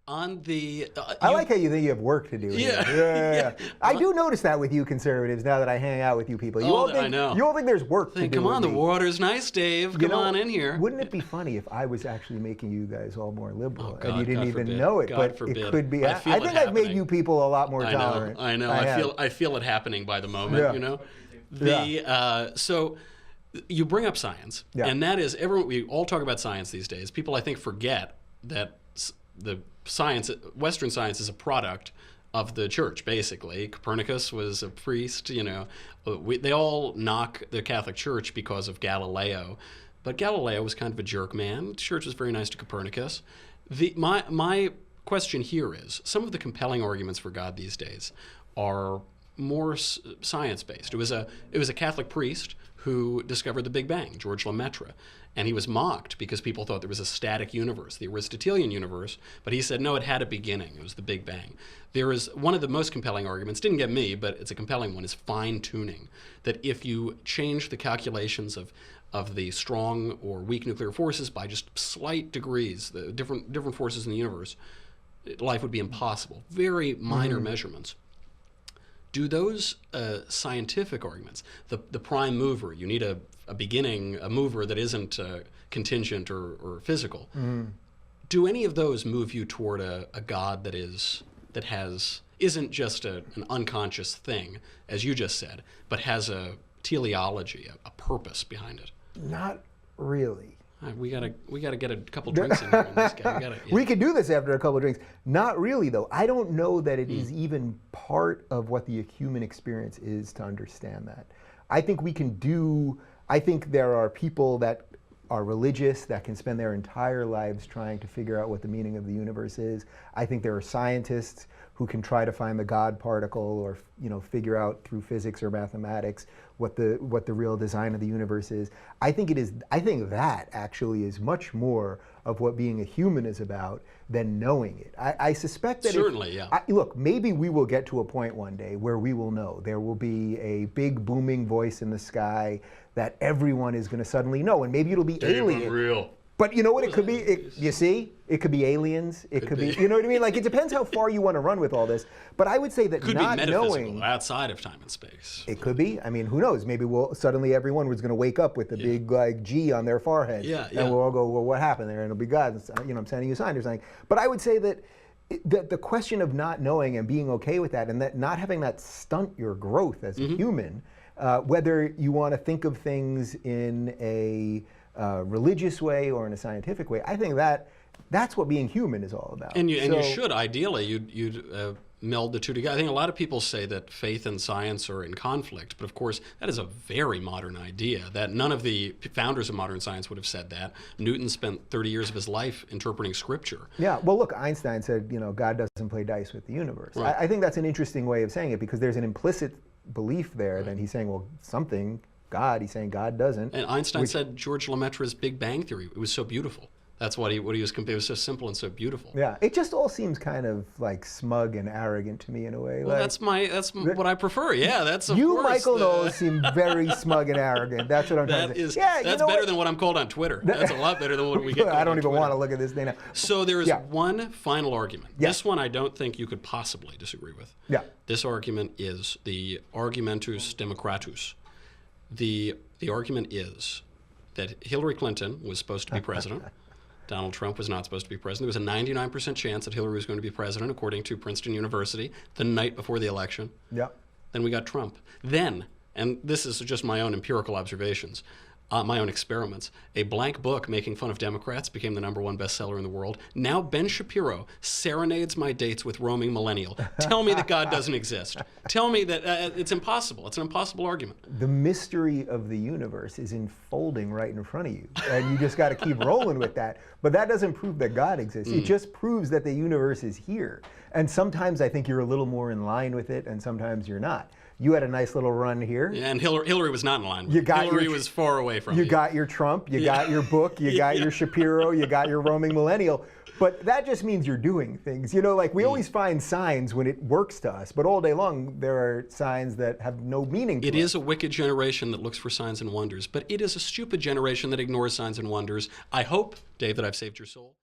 On the... I like how you think you have work to do. Yeah. Yeah. I do notice that with you conservatives now that I hang out with you people. You all think, I know. You all think there's work to do. Come on, with the me. water's nice, Dave. Come on in here. Wouldn't it be funny if I was actually making you guys all more liberal God, and you didn't God even forbid. know it? God but forbid. it could be. I think I've made you people a lot more tolerant. I know. I feel it happening by the moment. Yeah. You know. So you bring up science, and that is we all talk about science these days. People, I think, forget that the Western science is a product of the church, basically. Copernicus was a priest, you know. They all knock the Catholic Church because of Galileo, but Galileo was kind of a jerk man. The church was very nice to Copernicus. My question here is, some of the compelling arguments for God these days are more science-based. It was a Catholic priest who discovered the Big Bang, George Lemaitre. And he was mocked because people thought there was a static universe, the Aristotelian universe, but he said, no, it had a beginning. It was the Big Bang. There is one of the most compelling arguments, didn't get me, but it's a compelling one, is fine-tuning. That if you change the calculations of the strong or weak nuclear forces by just slight degrees, the different forces in the universe, life would be impossible. Very minor measurements. Do those scientific arguments, the prime mover, you need a beginning, a mover that isn't contingent or physical, do any of those move you toward a God that isn't just an unconscious thing, as you just said, but has a teleology, a purpose behind it? Not really. We gotta get a couple drinks in here on this guy. We could do this after a couple of drinks. Not really, though. I don't know that it is even part of what the human experience is to understand that. I think I think there are people that are religious that can spend their entire lives trying to figure out what the meaning of the universe is. I think there are scientists who can try to find the God particle or figure out through physics or mathematics what the real design of the universe is. I think that actually is much more of what being a human is about than knowing it. I suspect that certainly, look, maybe we will get to a point one day where we will know. There will be a big booming voice in the sky that everyone is going to suddenly know, and maybe it'll be alien. Real. But you know what it could be? You see? It could be aliens. It could be, you know what I mean? Like, it depends how far you want to run with all this. But I would say that could not be knowing... outside of time and space. It could be. I mean, who knows? Maybe suddenly everyone was going to wake up with a big, like, G on their forehead. And we'll all go, well, what happened there? And it'll be God, I'm sending you a sign or something. But I would say that the question of not knowing and being okay with that, and that not having that stunt your growth as a human, whether you want to think of things in a religious way or in a scientific way, I think that's what being human is all about. And you should, ideally, you'd meld the two together. I think a lot of people say that faith and science are in conflict, but of course that is a very modern idea, that none of the founders of modern science would have said that. Newton spent 30 years of his life interpreting scripture. Yeah, well look, Einstein said, God doesn't play dice with the universe. Right. I think that's an interesting way of saying it, because there's an implicit belief there. Then he's saying, well, something, God, he's saying God doesn't. And Einstein said George Lemaitre's Big Bang Theory, it was so beautiful. That's what he was compared. It was so simple and so beautiful. Yeah, it just all seems kind of like smug and arrogant to me in a way. Well, like, that's what I prefer. Yeah, that's of you, course. Michael Knowles, seem very smug and arrogant. That's what I'm trying to say. Yeah, that's better than what I'm called on Twitter. That's a lot better than what we get. I don't even Twitter. want to look at this thing now. So there is one final argument. Yeah. This one I don't think you could possibly disagree with. Yeah. This argument is the argumentus democratus. The argument is that Hillary Clinton was supposed to be president. Donald Trump was not supposed to be president. There was a 99% chance that Hillary was going to be president, according to Princeton University, the night before the election. Yeah. Then we got Trump. Then, and this is just my own empirical observations, my own experiments, a blank book making fun of Democrats became the #1 bestseller in the world. Now Ben Shapiro serenades my dates with roaming millennial. Tell me that God doesn't exist. Tell me that it's impossible. It's an impossible argument. The mystery of the universe is unfolding right in front of you, and you just got to keep rolling with that. But that doesn't prove that God exists. It just proves that the universe is here. And sometimes I think you're a little more in line with it, and sometimes you're not. You had a nice little run here. Yeah, and Hillary was not in line with it. Hillary was far away from you. Got your Trump, you got your book, you got your Shapiro, you got your roaming millennial. But that just means you're doing things. Like we always find signs when it works to us, but all day long there are signs that have no meaning to us. It is a wicked generation that looks for signs and wonders, but it is a stupid generation that ignores signs and wonders. I hope, Dave, that I've saved your soul.